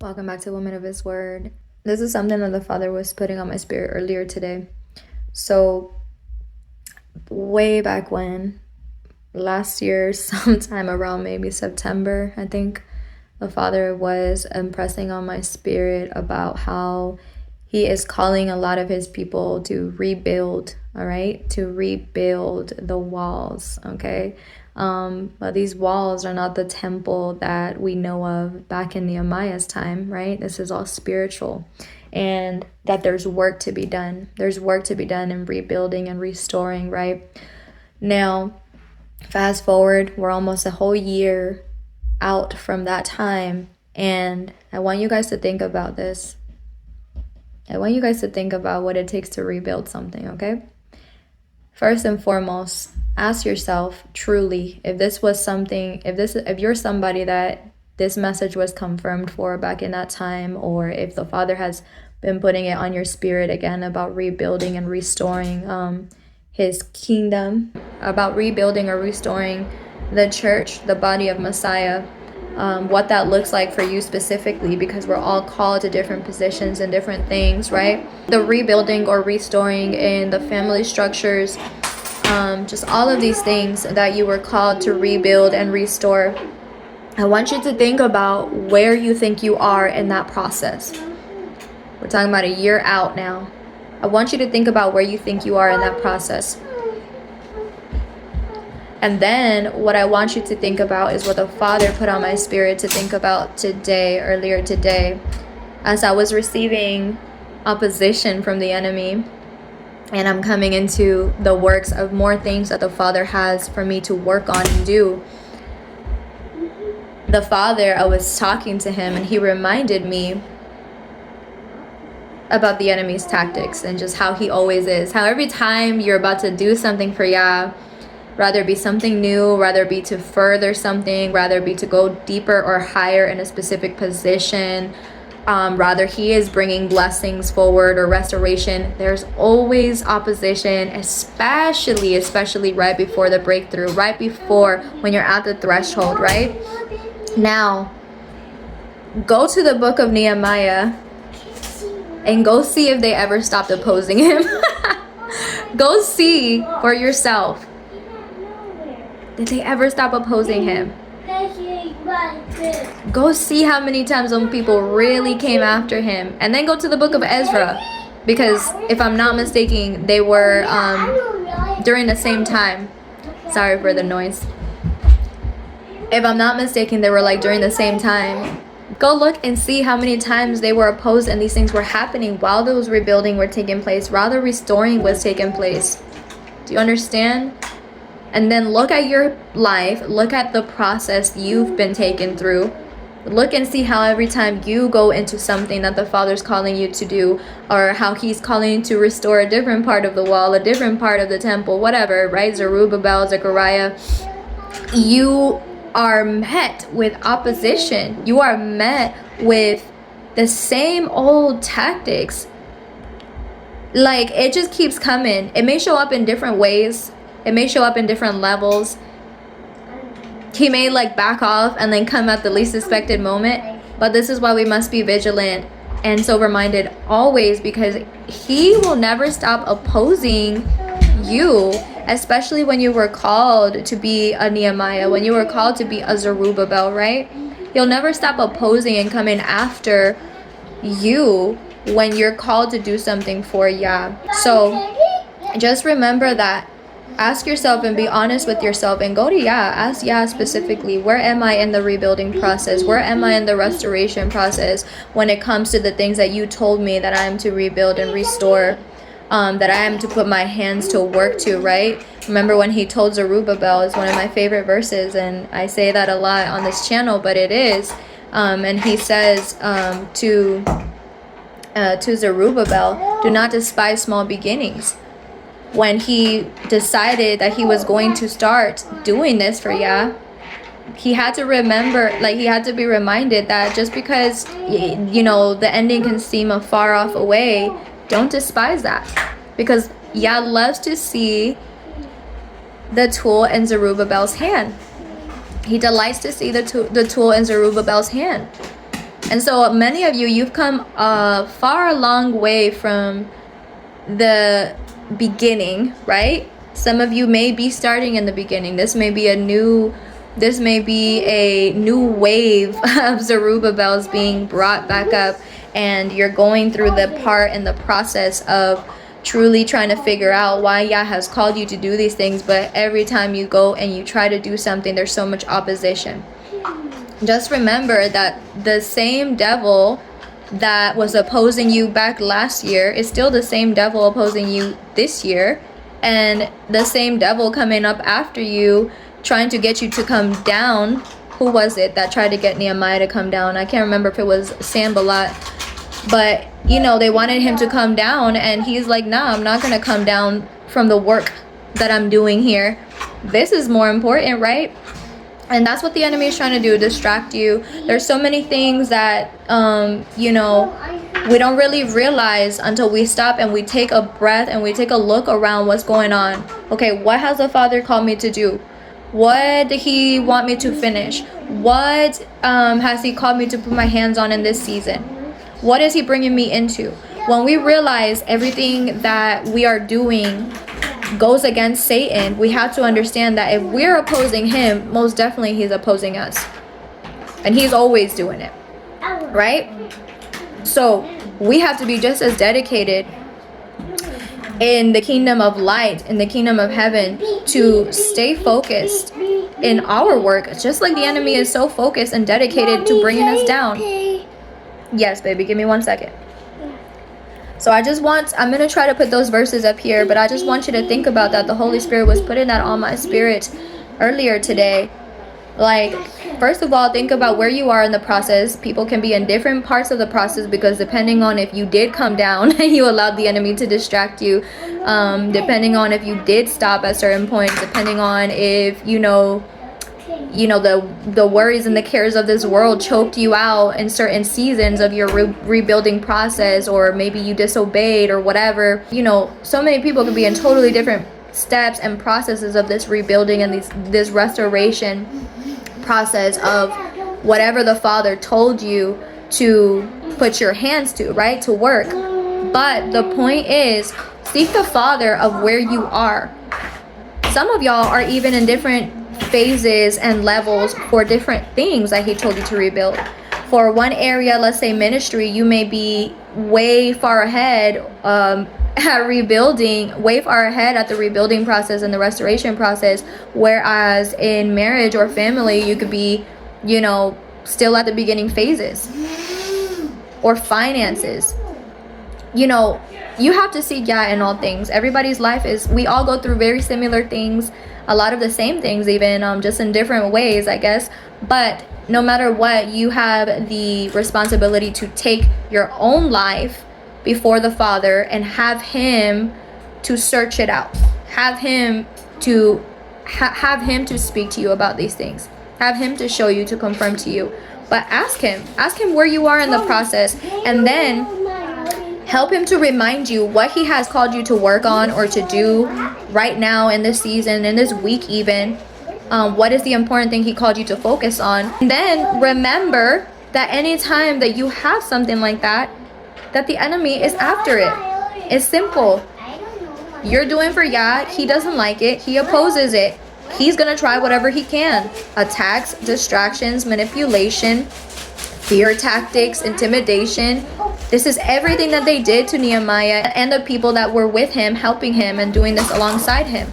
Welcome back to Women of His Word. This is something that the Father was putting on my spirit earlier today. So, way back when, last year, sometime around maybe September, I think, the Father was impressing on my spirit about how He is calling a lot of His people to rebuild, all right? To rebuild the walls, okay? But these walls are not the temple that we know of back in Nehemiah's time, right? This is all spiritual. And that there's work to be done. There's work to be done in rebuilding and restoring, right? Now, fast forward, we're almost a whole year out from that time. And I want you guys to think about this. I want you guys to think about what it takes to rebuild something, okay? First and foremost, ask yourself truly if this was something, if you're somebody that this message was confirmed for back in that time, or if the Father has been putting it on your spirit again about rebuilding and restoring His kingdom, about rebuilding or restoring the church, the body of Messiah. What that looks like for you specifically, because we're all called to different positions and different things, right? The rebuilding or restoring in the family structures, just all of these things that you were called to rebuild and restore. I want you to think about where you think you are in that process. We're talking about a year out now. I want you to think about where you think you are in that process. And then what I want you to think about is what the Father put on my spirit to think about earlier today, as I was receiving opposition from the enemy. And I'm coming into the works of more things that the Father has for me to work on and do. The Father, I was talking to Him, and He reminded me about the enemy's tactics and just how he always is. How every time you're about to do something for Yah, rather it be something new, rather it be to further something, rather it be to go deeper or higher in a specific position, rather He is bringing blessings forward or restoration, there's always opposition, especially right before the breakthrough, right before when you're at the threshold, right? Now, go to the book of Nehemiah and go see if they ever stopped opposing him. Go see for yourself. Did they ever stop opposing him? Go see how many times some people really came after him. And then go to the book of Ezra. Because if I'm not mistaken, they were during the same time. Sorry for the noise. If I'm not mistaken, they were like during the same time. Go look and see how many times they were opposed and these things were happening while those rebuilding were taking place, while the restoring was taking place. Do you understand? And then look at your life, look at the process you've been taken through. Look and see how every time you go into something that the Father's calling you to do, or how He's calling you to restore a different part of the wall, a different part of the temple, whatever, right? Zerubbabel, Zechariah, you are met with opposition. You are met with the same old tactics. Like, it just keeps coming. It may show up in different ways. It may show up in different levels. He may like back off and then come at the least expected moment. But this is why we must be vigilant and so reminded always, because He will never stop opposing you, especially when you were called to be a Nehemiah, when you were called to be a Zerubbabel, right? He'll never stop opposing and coming after you when you're called to do something for Yah. So just remember that. Ask yourself and be honest with yourself and go to Yah. Ask Yah specifically, where am I in the rebuilding process? Where am I in the restoration process when it comes to the things that you told me that I am to rebuild and restore, that I am to put my hands to work to, right? Remember when He told Zerubbabel, is one of my favorite verses, and I say that a lot on this channel, but it is. And He says to Zerubbabel, do not despise small beginnings. When he decided that he was going to start doing this for Yah, he had to remember, like he had to be reminded that just because, you know, the ending can seem a far off away, don't despise that. Because Yah loves to see the tool in Zerubbabel's hand. He delights to see the tool in Zerubbabel's hand. And so many of you, you've come a far long way from the beginning, right? Some of you may be starting in the beginning. This may be a new wave of Zerubbabel's being brought back up, and you're going through the part and the process of truly trying to figure out why Yah has called you to do these things. But every time you go and you try to do something, there's so much opposition. Just remember that the same devil that was opposing you back last year is still the same devil opposing you this year, and the same devil coming up after you trying to get you to come down. Who was it that tried to get Nehemiah to come down? I can't remember if it was Sanballat, but they wanted him to come down, and he's like, nah, I'm not gonna come down from the work that I'm doing here. This is more important, right? And that's what the enemy is trying to do, distract you. There's so many things that we don't really realize until we stop and we take a breath and we take a look around what's going on. Okay, what has the Father called me to do? What did he want me to finish? What has he called me to put my hands on in this season? What is he bringing me into? When we realize everything that we are doing goes against Satan, we have to understand that if we're opposing him, most definitely he's opposing us. And he's always doing it, right? So we have to be just as dedicated in the kingdom of light, in the kingdom of heaven, to stay focused in our work, just like the enemy is so focused and dedicated to bringing us down. Yes, baby, give me 1 second. So I'm going to try to put those verses up here, but I just want you to think about that. The Holy Spirit was putting that on my spirit earlier today. Like, first of all, think about where you are in the process. People can be in different parts of the process, because depending on if you did come down and you allowed the enemy to distract you, depending on if you did stop at certain points, depending on if, the worries and the cares of this world choked you out in certain seasons of your rebuilding process, or maybe you disobeyed or whatever. So many people could be in totally different steps and processes of this rebuilding and this restoration process of whatever the Father told you to put your hands to, right? To work. But the point is, seek the Father of where you are. Some of y'all are even in different phases and levels for different things that he told you to rebuild. For one area, let's say ministry, you may be way far ahead at rebuilding, way far ahead at the rebuilding process and the restoration process, whereas in marriage or family, you could be, still at the beginning phases. Or finances. You have to seek Yah in all things. Everybody's life we all go through very similar things, a lot of the same things even, just in different ways, I guess. But no matter what, you have the responsibility to take your own life before the Father and have him to search it out. Have him to speak to you about these things. Have him to show you, to confirm to you. But ask him where you are in the process, and then help him to remind you what he has called you to work on or to do right now in this season, in this week even. What is the important thing he called you to focus on? And then remember that anytime that you have something like that the enemy is after it. It's simple. You're doing for Yah. He doesn't like it. He opposes it. He's going to try whatever he can. Attacks, distractions, manipulation, fear tactics, intimidation. This is everything that they did to Nehemiah and the people that were with him, helping him and doing this alongside him.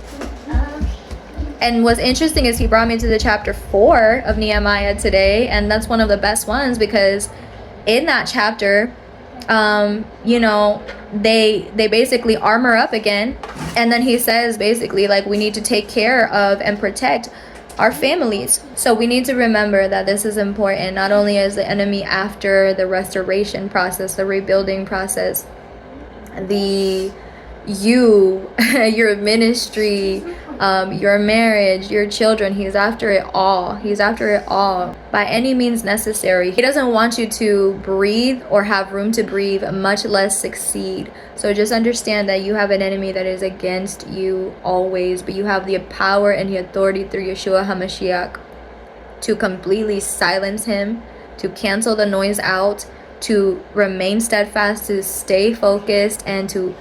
And what's interesting is he brought me to the chapter 4 of Nehemiah today, and that's one of the best ones, because in that chapter, they basically armor up again, and then he says basically, like, we need to take care of and protect our families. So we need to remember that this is important. Not only is the enemy after the restoration process, the rebuilding process, your ministry, your marriage, your children, he's after it all. He's after it all by any means necessary. He doesn't want you to breathe or have room to breathe, much less succeed. So just understand that you have an enemy that is against you always, but you have the power and the authority through Yeshua HaMashiach to completely silence him, to cancel the noise out, to remain steadfast, to stay focused, and to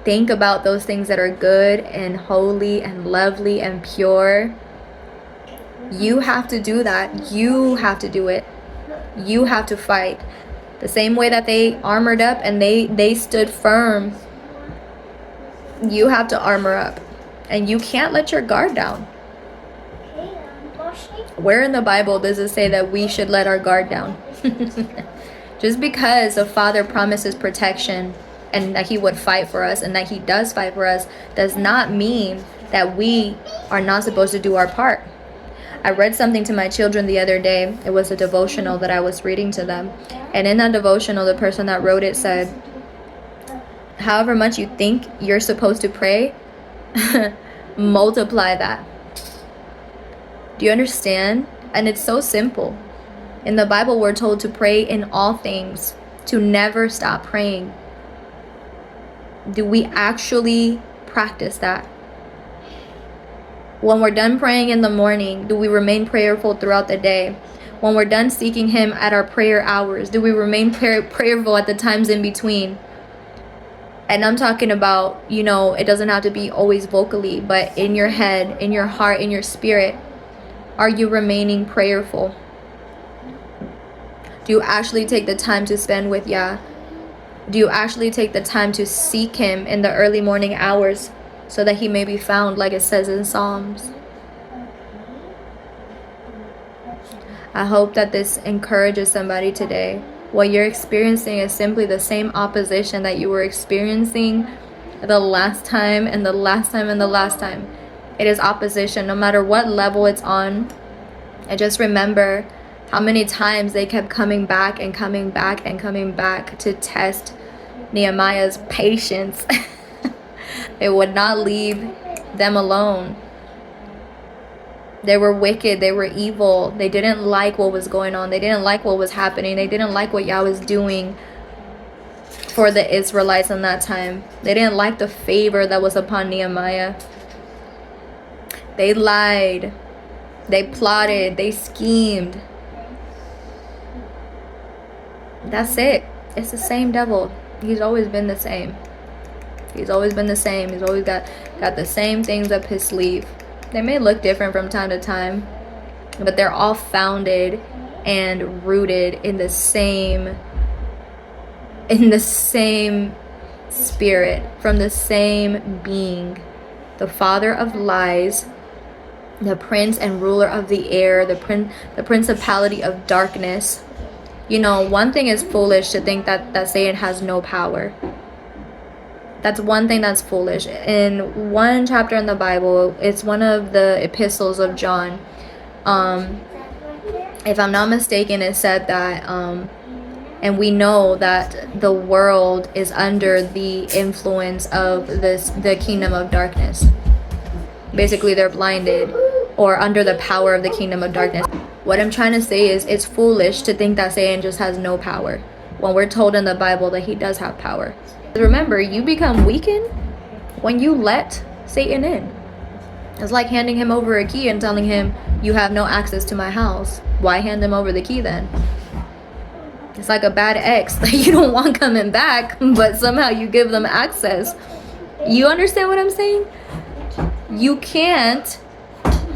think about those things that are good and holy and lovely and pure. You have to do that. You have to do it. You have to fight. The same way that they armored up and they stood firm, you have to armor up. And you can't let your guard down. Where in the Bible does it say that we should let our guard down? Just because the Father promises protection and that he would fight for us and that he does fight for us does not mean that we are not supposed to do our part. I read something to my children the other day. It was a devotional that I was reading to them. And in that devotional, the person that wrote it said, however much you think you're supposed to pray, multiply that. Do you understand? And it's so simple. In the Bible, we're told to pray in all things, to never stop praying. Do we actually practice that? When we're done praying in the morning, do we remain prayerful throughout the day? When we're done seeking him at our prayer hours, do we remain prayerful at the times in between? And I'm talking about, it doesn't have to be always vocally, but in your head, in your heart, in your spirit. Are you remaining prayerful? Do you actually take the time to spend with Yah? Do you actually take the time to seek him in the early morning hours so that he may be found, like it says in Psalms? I hope that this encourages somebody today. What you're experiencing is simply the same opposition that you were experiencing the last time and the last time and the last time. It is opposition, no matter what level it's on. And just remember how many times they kept coming back and coming back and coming back to test Nehemiah's patience. They would not leave them alone. They were wicked. They were evil. They didn't like what was going on. They didn't like what was happening. They didn't like what Yah was doing for the Israelites in that time. They didn't like the favor that was upon Nehemiah. They lied. They plotted. They schemed. That's it. It's the same devil. He's always been the same. He's always been the same. He's always got the same things up his sleeve. They may look different from time to time, but they're all founded and rooted in the same spirit, from the same being, the father of lies, the prince and ruler of the air, the principality of darkness. One thing is foolish to think that Satan has no power. That's one thing that's foolish. In one chapter in the Bible, it's one of the epistles of John. If I'm not mistaken, it said that, and we know that the world is under the influence of the kingdom of darkness. Basically, they're blinded or under the power of the kingdom of darkness. What I'm trying to say is it's foolish to think that Satan just has no power when we're told in the Bible that he does have power. Remember, you become weakened when you let Satan in. It's like handing him over a key and telling him, you have no access to my house. Why hand him over the key then? It's like a bad ex that you don't want coming back, but somehow you give them access. You understand what I'm saying? You can't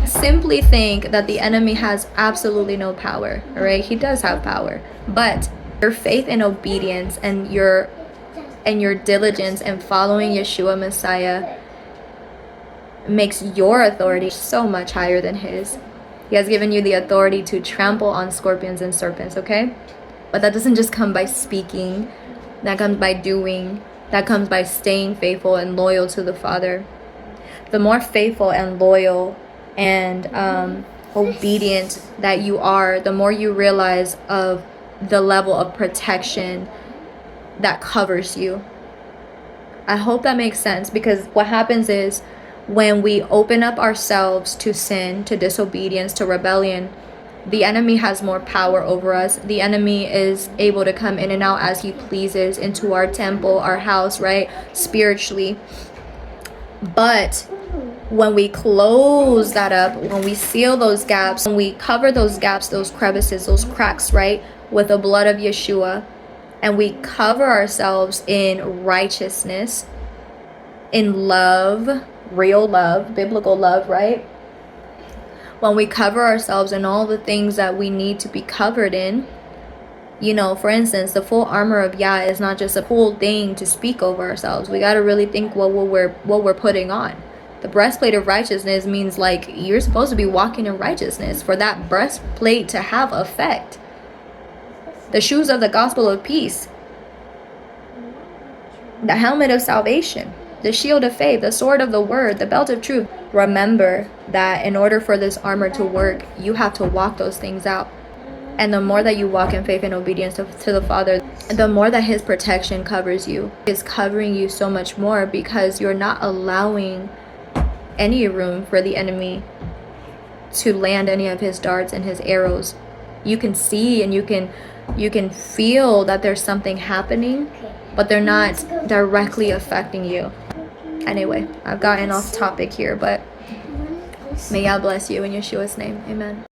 simply think that the enemy has absolutely no power, all right? He does have power, but your faith and obedience and your diligence in following Yeshua Messiah makes your authority so much higher than his. He has given you the authority to trample on scorpions and serpents, okay? But that doesn't just come by speaking. That comes by doing. That comes by staying faithful and loyal to the Father. The more faithful and loyal and obedient that you are, the more you realize of the level of protection that covers you. I hope that makes sense, because what happens is when we open up ourselves to sin, to disobedience, to rebellion, the enemy has more power over us. The enemy is able to come in and out as he pleases into our temple, our house, right? Spiritually. But When we close that up, when we seal those gaps, when we cover those gaps, those crevices, those cracks, right, with the blood of Yeshua, and we cover ourselves in righteousness, in love, real love, biblical love, right? When we cover ourselves in all the things that we need to be covered in, you know, for instance, the full armor of Yah is not just a cool thing to speak over ourselves. We got to really think what we're putting on. The breastplate of righteousness means like you're supposed to be walking in righteousness for that breastplate to have effect. The shoes of the gospel of peace, the helmet of salvation, the shield of faith, the sword of the word, the belt of truth. Remember that in order for this armor to work, you have to walk those things out. And the more that you walk in faith and obedience to the Father, the more that his protection covers you. Is covering you so much more because you're not allowing any room for the enemy to land any of his darts and his arrows. You can see and you can feel that there's something happening, but they're not directly affecting you. Anyway, I've gotten off topic here, but may God bless you in Yeshua's name. Amen.